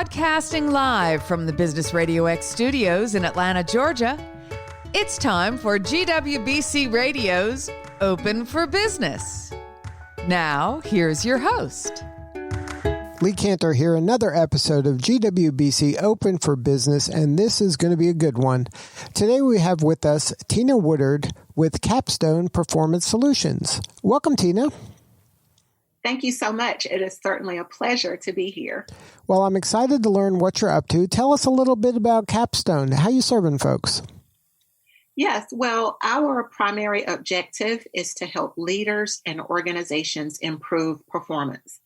Broadcasting live from the Business RadioX studios in Atlanta, Georgia, it's time for GWBC Radio's Open for Business. Now, here's your host. Lee Cantor here, another episode of GWBC Open for Business, and this is going to be a good one. Today we have with us Tina Woodard with Capstone Performance Solutions. Welcome, Tina. Thank you so much. It is certainly a pleasure to be here. Well, I'm excited to learn what you're up to. Tell us a little bit about Capstone. How you serving folks? Yes, well, our primary objective is to help leaders and organizations improve performance.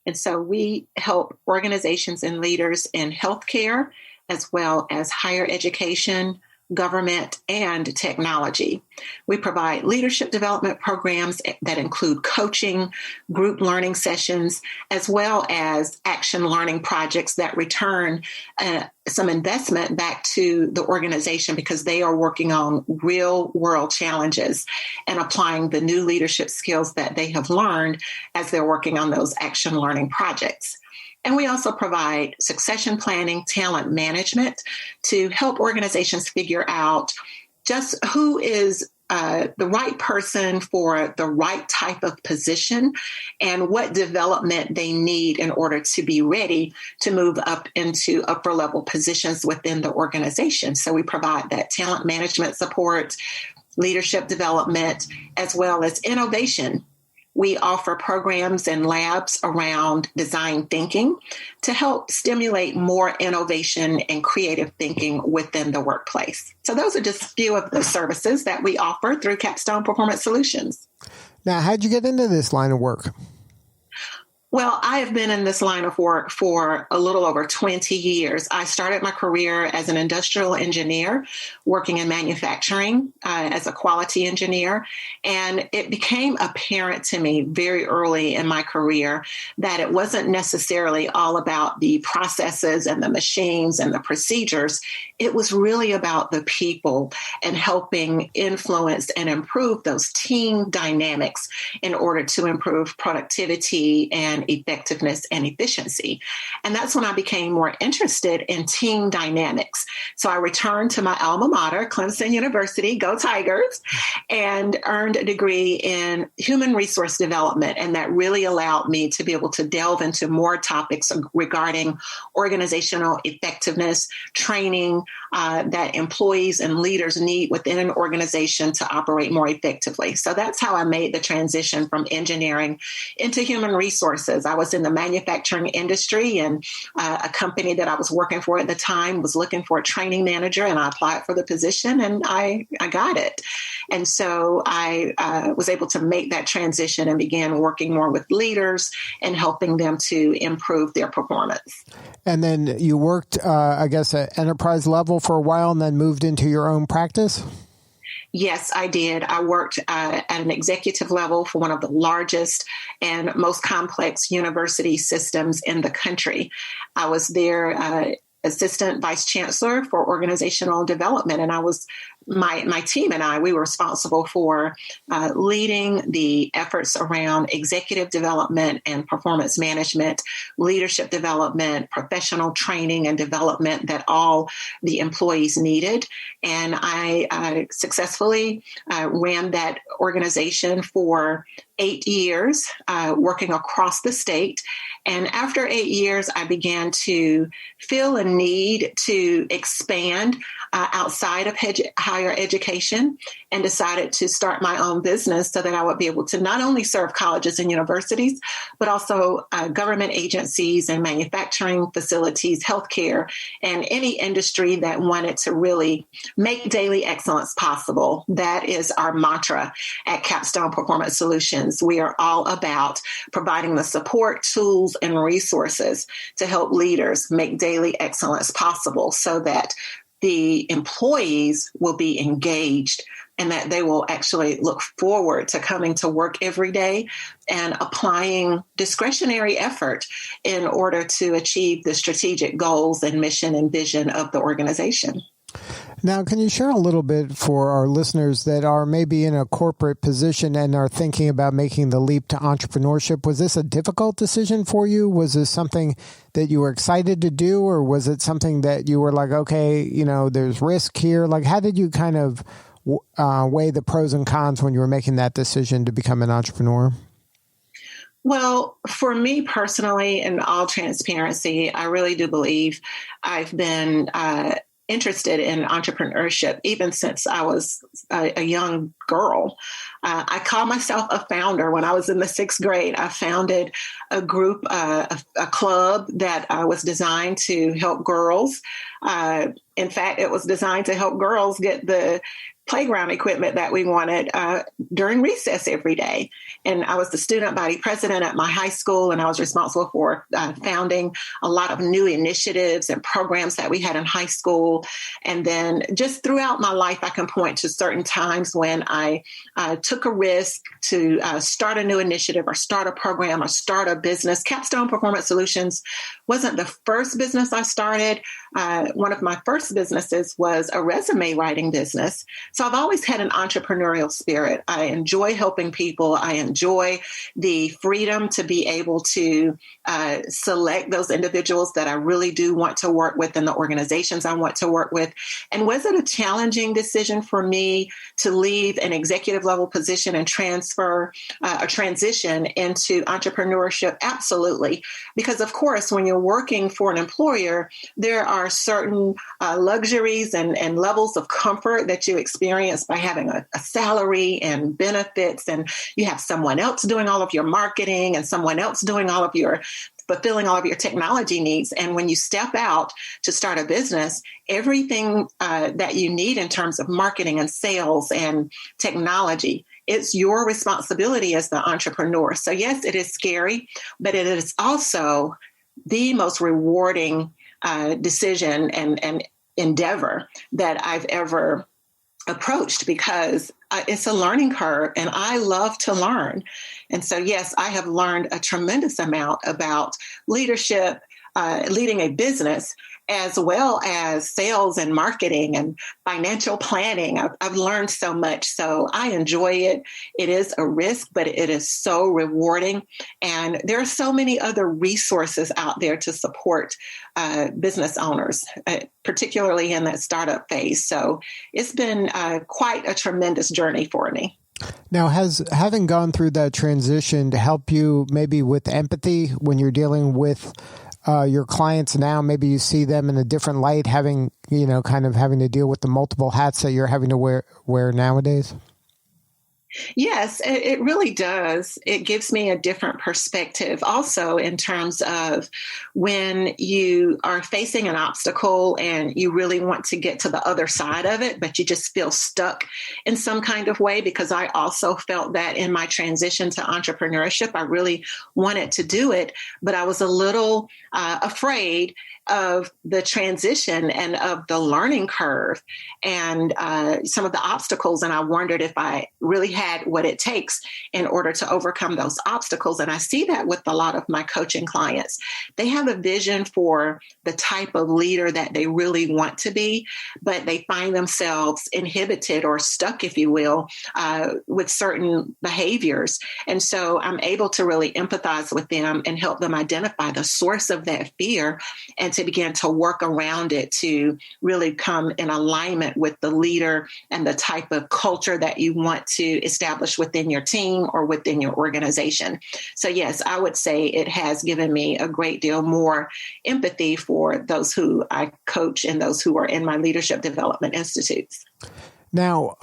And so we help organizations and leaders in healthcare, as well as higher education, government, and technology. We provide leadership development programs that include coaching, group learning sessions, as well as action learning projects that return some investment back to the organization because they are working on real world challenges and applying the new leadership skills that they have learned as they're working on those action learning projects. And we also provide succession planning, talent management to help organizations figure out just who is the right person for the right type of position and what development they need in order to be ready to move up into upper level positions within the organization. So we provide that talent management support, leadership development, as well as innovation. We offer programs and labs around design thinking to help stimulate more innovation and creative thinking within the workplace. So those are just a few of the services that we offer through Capstone Performance Solutions. Now, how'd you get into this line of work? Well, I have been in this line of work for a little over 20 years. I started my career as an industrial engineer, working in manufacturing as a quality engineer. And it became apparent to me very early in my career that it wasn't necessarily all about the processes and the machines and the procedures. It was really about the people and helping influence and improve those team dynamics in order to improve productivity and effectiveness and efficiency. And that's when I became more interested in team dynamics. So I returned to my alma mater, Clemson University, go Tigers, and earned a degree in human resource development. And that really allowed me to be able to delve into more topics regarding organizational effectiveness, training that employees and leaders need within an organization to operate more effectively. So that's how I made the transition from engineering into human resources. I was in the manufacturing industry, and a company that I was working for at the time was looking for a training manager, and I applied for the position and I got it. And so I was able to make that transition and began working more with leaders and helping them to improve their performance. And then you worked, I guess, at enterprise level for a while and then moved into your own practice? Yes, I did. I worked at an executive level for one of the largest and most complex university systems in the country. I was their assistant vice chancellor for organizational development, and I was my team and I, we were responsible for leading the efforts around executive development and performance management, leadership development, professional training and development that all the employees needed. And I successfully ran that organization for 8 years, working across the state. And after 8 years, I began to feel a need to expand outside of higher education and decided to start my own business so that I would be able to not only serve colleges and universities, but also government agencies and manufacturing facilities, healthcare, and any industry that wanted to really make daily excellence possible. That is our mantra at Capstone Performance Solutions. We are all about providing the support, tools, and resources to help leaders make daily excellence possible so that the employees will be engaged and that they will actually look forward to coming to work every day and applying discretionary effort in order to achieve the strategic goals and mission and vision of the organization. Now, can you share a little bit for our listeners that are maybe in a corporate position and are thinking about making the leap to entrepreneurship? Was this a difficult decision for you? Was this something that you were excited to do, or was it something that you were like, okay, you know, there's risk here? Like, how did you kind of weigh the pros and cons when you were making that decision to become an entrepreneur? Well, for me personally, in all transparency, I really do believe I've been interested in entrepreneurship even since I was a young girl. I call myself a founder. When I was in the 6th grade, I founded a group, a club that was designed to help girls. In fact, it was designed to help girls get the playground equipment that we wanted during recess every day. And I was the student body president at my high school, and I was responsible for founding a lot of new initiatives and programs that we had in high school. And then just throughout my life, I can point to certain times when I took a risk to start a new initiative or start a program or start a business. Capstone Performance Solutions wasn't the first business I started. One of my first businesses was a resume writing business. So I've always had an entrepreneurial spirit. I enjoy helping people. I enjoy the freedom to be able to select those individuals that I really do want to work with and the organizations I want to work with. And was it a challenging decision for me to leave an executive level position and transition into entrepreneurship? Absolutely. Because of course, when you're working for an employer, there are certain luxuries and levels of comfort that you experience by having a salary and benefits, and you have someone else doing all of your marketing and someone else doing all of your fulfilling all of your technology needs. And when you step out to start a business, everything that you need in terms of marketing and sales and technology, it's your responsibility as the entrepreneur. So yes, it is scary, but it is also the most rewarding decision and endeavor that I've ever approached, because it's a learning curve and I love to learn. And so, yes, I have learned a tremendous amount about leadership, leading a business, as well as sales and marketing and financial planning. I've learned so much. So I enjoy it. It is a risk, but it is so rewarding. And there are so many other resources out there to support business owners, particularly in that startup phase. So it's been quite a tremendous journey for me. Now, has having gone through that transition to help you maybe with empathy when you're dealing with your clients now? Maybe you see them in a different light, having to deal with the multiple hats that you're having to wear nowadays? Yes, it really does. It gives me a different perspective also in terms of when you are facing an obstacle and you really want to get to the other side of it, but you just feel stuck in some kind of way, because I also felt that in my transition to entrepreneurship. I really wanted to do it, but I was a little afraid of the transition and of the learning curve and some of the obstacles. And I wondered if I really had what it takes in order to overcome those obstacles. And I see that with a lot of my coaching clients. They have a vision for the type of leader that they really want to be, but they find themselves inhibited or stuck, if you will, with certain behaviors. And so I'm able to really empathize with them and help them identify the source of that fear and to begin to work around it to really come in alignment with the leader and the type of culture that you want to establish within your team or within your organization. So yes, I would say it has given me a great deal more empathy for those who I coach and those who are in my leadership development institutes. Now,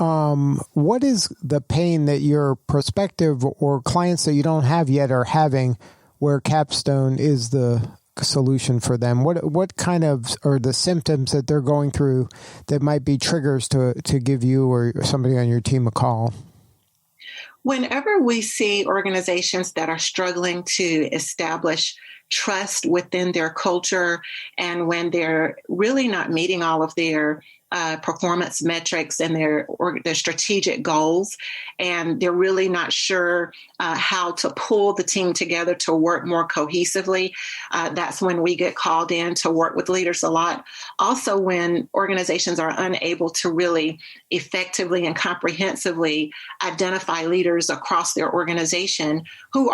what is the pain that your prospective or clients that you don't have yet are having where Capstone is the solution for them? What kind of are the symptoms that they're going through that might be triggers to give you or somebody on your team a call? Whenever we see organizations that are struggling to establish trust within their culture, and when they're really not meeting all of their performance metrics and their strategic goals, and they're really not sure how to pull the team together to work more cohesively. That's when we get called in to work with leaders a lot. Also, when organizations are unable to really effectively and comprehensively identify leaders across their organization who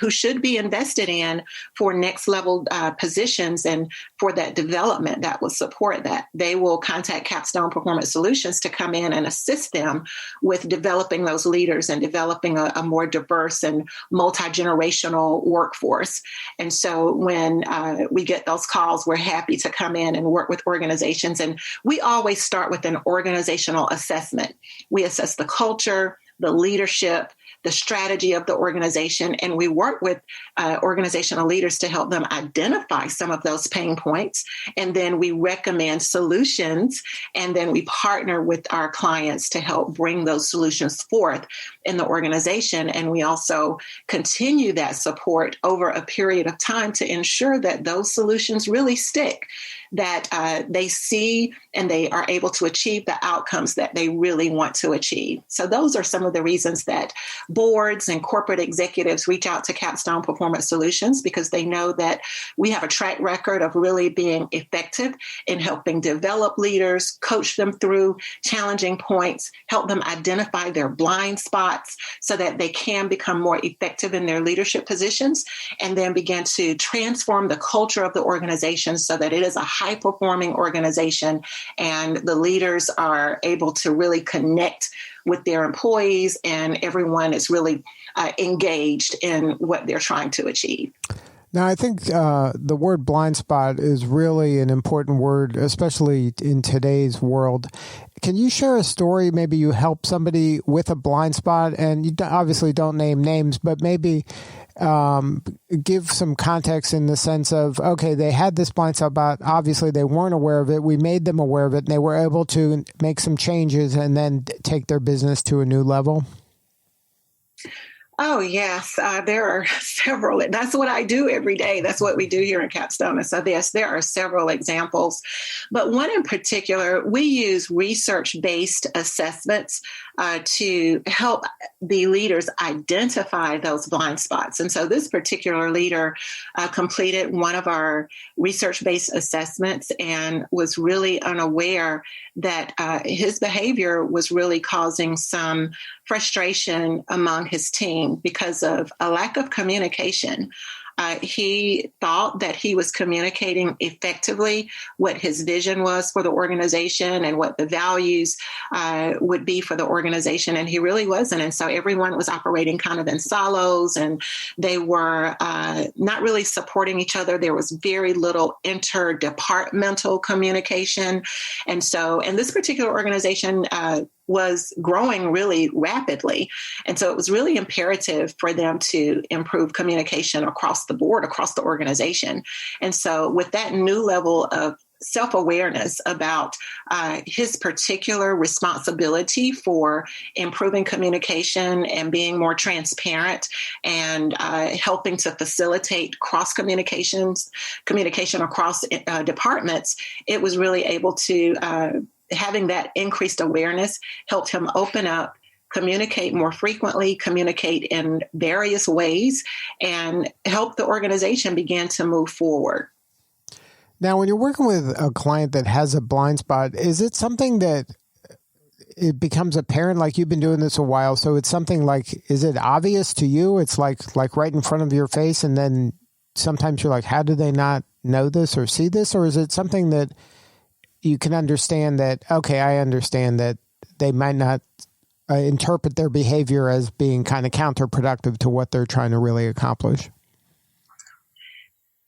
should be invested in for next level positions and for that development that will support that, they will contact Capstone Performance Solutions to come in and assist them with developing those leaders and developing a more diverse and multi-generational workforce. And so when we get those calls, we're happy to come in and work with organizations. And we always start with an organizational assessment. We assess the culture, the leadership, the strategy of the organization, and we work with organizational leaders to help them identify some of those pain points. And then we recommend solutions, and then we partner with our clients to help bring those solutions forth in the organization. And we also continue that support over a period of time to ensure that those solutions really stick, that they see and they are able to achieve the outcomes that they really want to achieve. So those are some of the reasons that boards and corporate executives reach out to Capstone Performance Solutions, because they know that we have a track record of really being effective in helping develop leaders, coach them through challenging points, help them identify their blind spots so that they can become more effective in their leadership positions, and then begin to transform the culture of the organization so that it is a high-performing organization and the leaders are able to really connect with their employees and everyone is really engaged in what they're trying to achieve. Now, I think the word blind spot is really an important word, especially in today's world. Can you share a story? Maybe you help somebody with a blind spot, and you obviously don't name names, but maybe give some context in the sense of, okay, they had this blind spot, but obviously they weren't aware of it. We made them aware of it, and they were able to make some changes and then take their business to a new level. Oh, yes. There are several. That's what I do every day. That's what we do here in Capstone. And so, yes, there are several examples. But one in particular, we use research-based assessments to help the leaders identify those blind spots. And so this particular leader completed one of our research-based assessments and was really unaware that his behavior was really causing some frustration among his team because of a lack of communication. He thought that he was communicating effectively what his vision was for the organization and what the values would be for the organization, and he really wasn't. And so everyone was operating kind of in silos, and they were not really supporting each other. There was very little interdepartmental communication. And this particular organization was growing really rapidly. And so it was really imperative for them to improve communication across the board, across the organization. And so with that new level of self-awareness about his particular responsibility for improving communication and being more transparent and helping to facilitate communication across departments, it was really able to having that increased awareness helped him open up, communicate more frequently, communicate in various ways, and help the organization begin to move forward. Now, when you're working with a client that has a blind spot, is it something that it becomes apparent, like you've been doing this a while, so it's something like, is it obvious to you? It's like right in front of your face, and then sometimes you're like, how do they not know this or see this? Or is it something that you can understand that, okay, I understand that they might not interpret their behavior as being kind of counterproductive to what they're trying to really accomplish?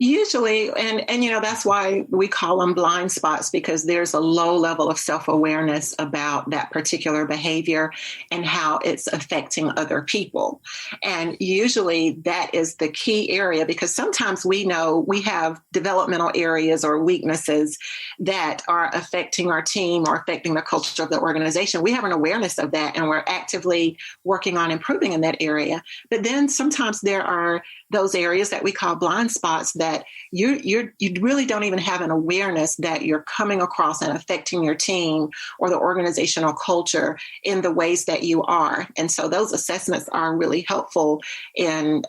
Usually, and that's why we call them blind spots, because there's a low level of self-awareness about that particular behavior and how it's affecting other people. And usually that is the key area, because sometimes we know we have developmental areas or weaknesses that are affecting our team or affecting the culture of the organization. We have an awareness of that, and we're actively working on improving in that area. But then sometimes there are those areas that we call blind spots that that you really don't even have an awareness that you're coming across and affecting your team or the organizational culture in the ways that you are. And so those assessments are really helpful in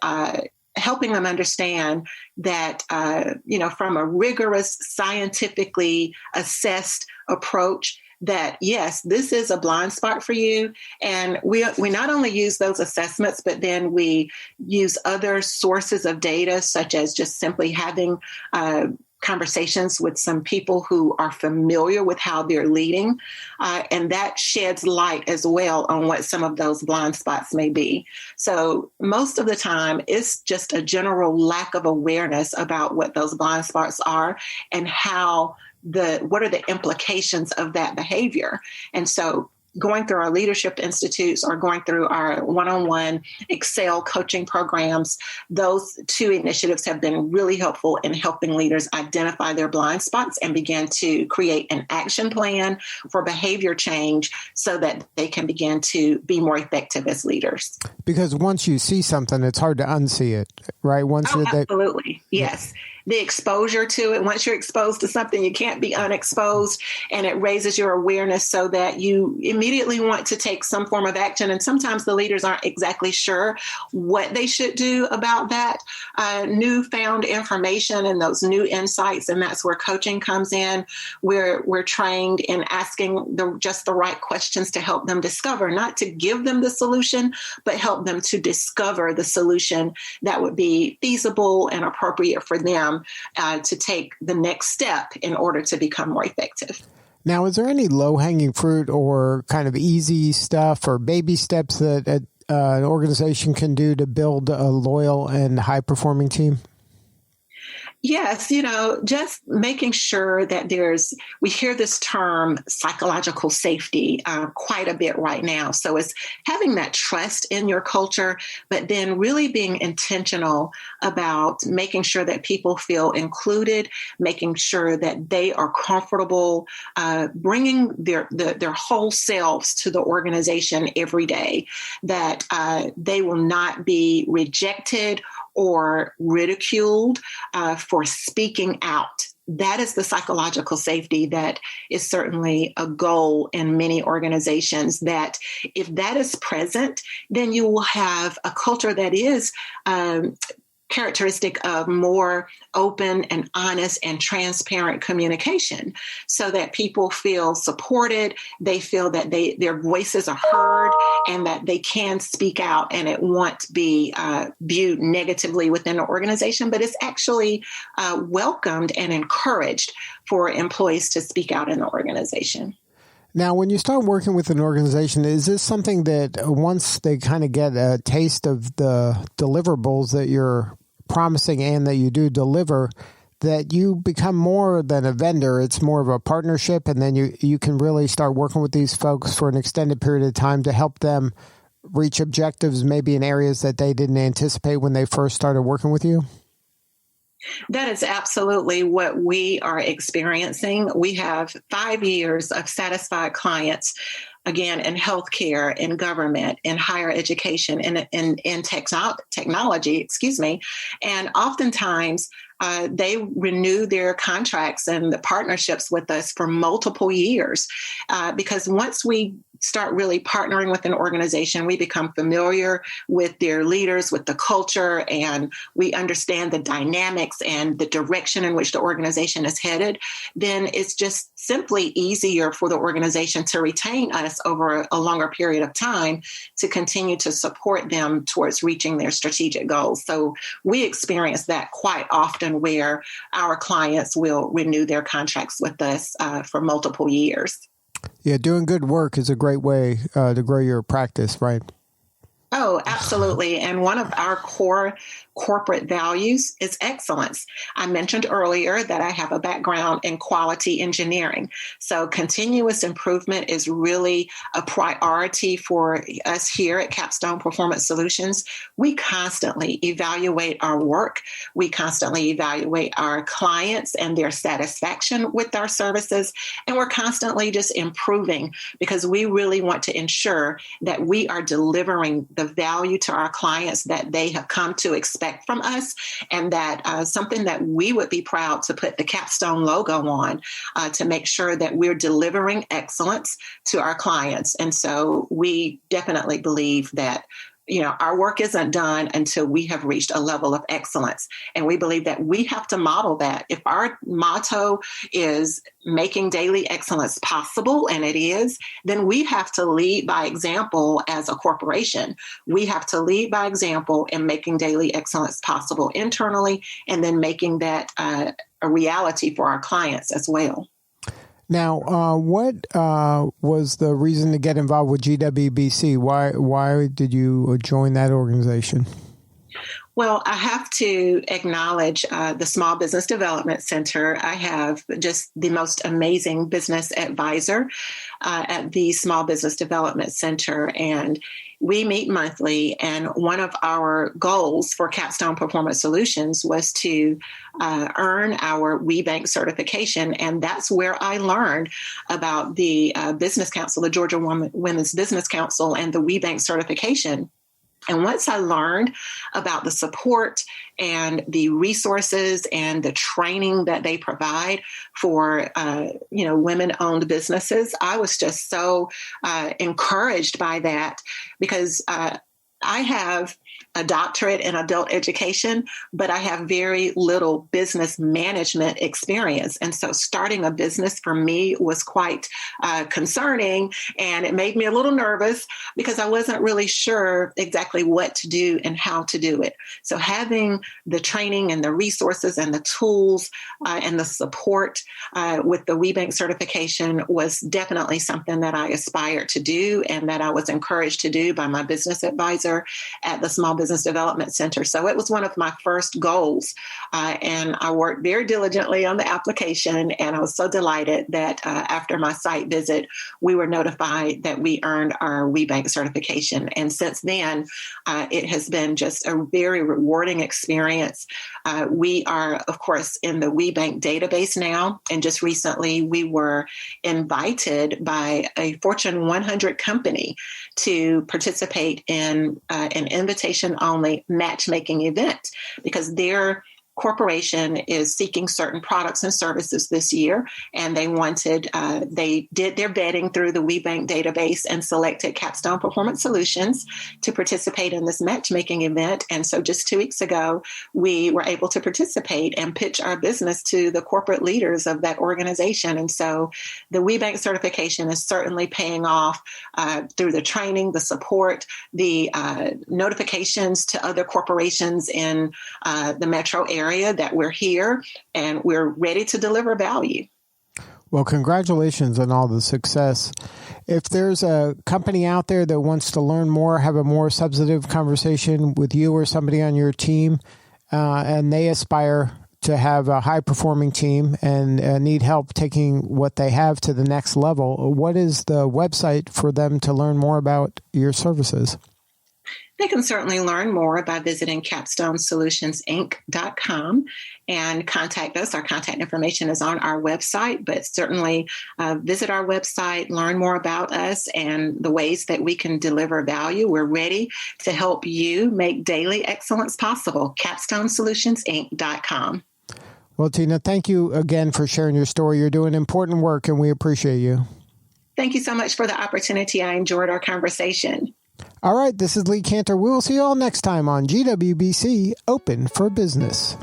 helping them understand that, from a rigorous, scientifically assessed approach, that yes, this is a blind spot for you. And we not only use those assessments, but then we use other sources of data, such as just simply having conversations with some people who are familiar with how they're leading. And that sheds light as well on what some of those blind spots may be. So most of the time, it's just a general lack of awareness about what those blind spots are and what are the implications of that behavior. And so going through our leadership institutes or going through our one-on-one Excel coaching programs, those two initiatives have been really helpful in helping leaders identify their blind spots and begin to create an action plan for behavior change so that they can begin to be more effective as leaders. Because once you see something, it's hard to unsee it, right? Absolutely. Yes. The exposure to it, once you're exposed to something, you can't be unexposed, and it raises your awareness so that you immediately want to take some form of action. And sometimes the leaders aren't exactly sure what they should do about that newfound information and those new insights. And that's where coaching comes in. We're trained in asking just the right questions to help them discover, not to give them the solution, but help them to discover the solution that would be feasible and appropriate for them to take the next step in order to become more effective. Now, is there any low-hanging fruit or kind of easy stuff or baby steps that an organization can do to build a loyal and high-performing team? Yes, just making sure that we hear this term psychological safety quite a bit right now. So it's having that trust in your culture, but then really being intentional about making sure that people feel included, making sure that they are comfortable, bringing their whole selves to the organization every day, that they will not be rejected or ridiculed for speaking out. That is the psychological safety that is certainly a goal in many organizations, that if that is present, then you will have a culture that is characteristic of more open and honest and transparent communication, so that people feel supported, they feel that their voices are heard, and that they can speak out, and it won't be viewed negatively within the organization, but it's actually welcomed and encouraged for employees to speak out in the organization. Now, when you start working with an organization, is this something that once they kind of get a taste of the deliverables that you're promising and that you do deliver, that you become more than a vendor? It's more of a partnership, and then you can really start working with these folks for an extended period of time to help them reach objectives maybe in areas that they didn't anticipate when they first started working with you? That is absolutely what we are experiencing. We have 5 years of satisfied clients, again, in healthcare, in government, in higher education, in technology, and oftentimes they renew their contracts and the partnerships with us for multiple years, because once we start really partnering with an organization, we become familiar with their leaders, with the culture, and we understand the dynamics and the direction in which the organization is headed, then it's just simply easier for the organization to retain us over a longer period of time to continue to support them towards reaching their strategic goals. So we experience that quite often, where our clients will renew their contracts with us for multiple years. Yeah, doing good work is a great way to grow your practice, right? Oh, absolutely. And one of our core corporate values is excellence. I mentioned earlier that I have a background in quality engineering. So continuous improvement is really a priority for us here at Capstone Performance Solutions. We constantly evaluate our work. We constantly evaluate our clients and their satisfaction with our services. And we're constantly just improving, because we really want to ensure that we are delivering the value to our clients that they have come to expect from us, and that something that we would be proud to put the Capstone logo on to make sure that we're delivering excellence to our clients. And so we definitely believe that our work isn't done until we have reached a level of excellence. And we believe that we have to model that. If our motto is making daily excellence possible, and it is, then we have to lead by example as a corporation. We have to lead by example in making daily excellence possible internally, and then making that a reality for our clients as well. Now, what was the reason to get involved with GWBC? Why did you join that organization? Well, I have to acknowledge the Small Business Development Center. I have just the most amazing business advisor at the Small Business Development Center, and we meet monthly. And one of our goals for Capstone Performance Solutions was to earn our WeBank certification, and that's where I learned about the Business Council, the Georgia Women's Business Council, and the WeBank certification. And once I learned about the support and the resources and the training that they provide for, women-owned businesses, I was just so encouraged by that, because I have a doctorate in adult education, but I have very little business management experience. And so starting a business for me was quite concerning, and it made me a little nervous because I wasn't really sure exactly what to do and how to do it. So having the training and the resources and the tools and the support with the WeBank certification was definitely something that I aspired to do, and that I was encouraged to do by my business advisor at the Small Business Development Center. So it was one of my first goals. And I worked very diligently on the application. And I was so delighted that after my site visit, we were notified that we earned our WeBank certification. And since then, it has been just a very rewarding experience. We are, of course, in the WeBank database now. And just recently, we were invited by a Fortune 100 company to participate in an invitation-only matchmaking event, because their corporation is seeking certain products and services this year, and they did their vetting through the WeBank database and selected Capstone Performance Solutions to participate in this matchmaking event. And so just 2 weeks ago, we were able to participate and pitch our business to the corporate leaders of that organization. And so the WeBank certification is certainly paying off through the training, the support, the notifications to other corporations in the metro area that we're here and we're ready to deliver value. Well, congratulations on all the success. If there's a company out there that wants to learn more, have a more substantive conversation with you or somebody on your team, and they aspire to have a high-performing team and need help taking what they have to the next level, what is the website for them to learn more about your services? They can certainly learn more by visiting CapstoneSolutionsInc.com and contact us. Our contact information is on our website, but certainly visit our website, learn more about us and the ways that we can deliver value. We're ready to help you make daily excellence possible. CapstoneSolutionsInc.com. Well, Tina, thank you again for sharing your story. You're doing important work, and we appreciate you. Thank you so much for the opportunity. I enjoyed our conversation. All right, this is Lee Cantor. We will see you all next time on GWBC Open for Business.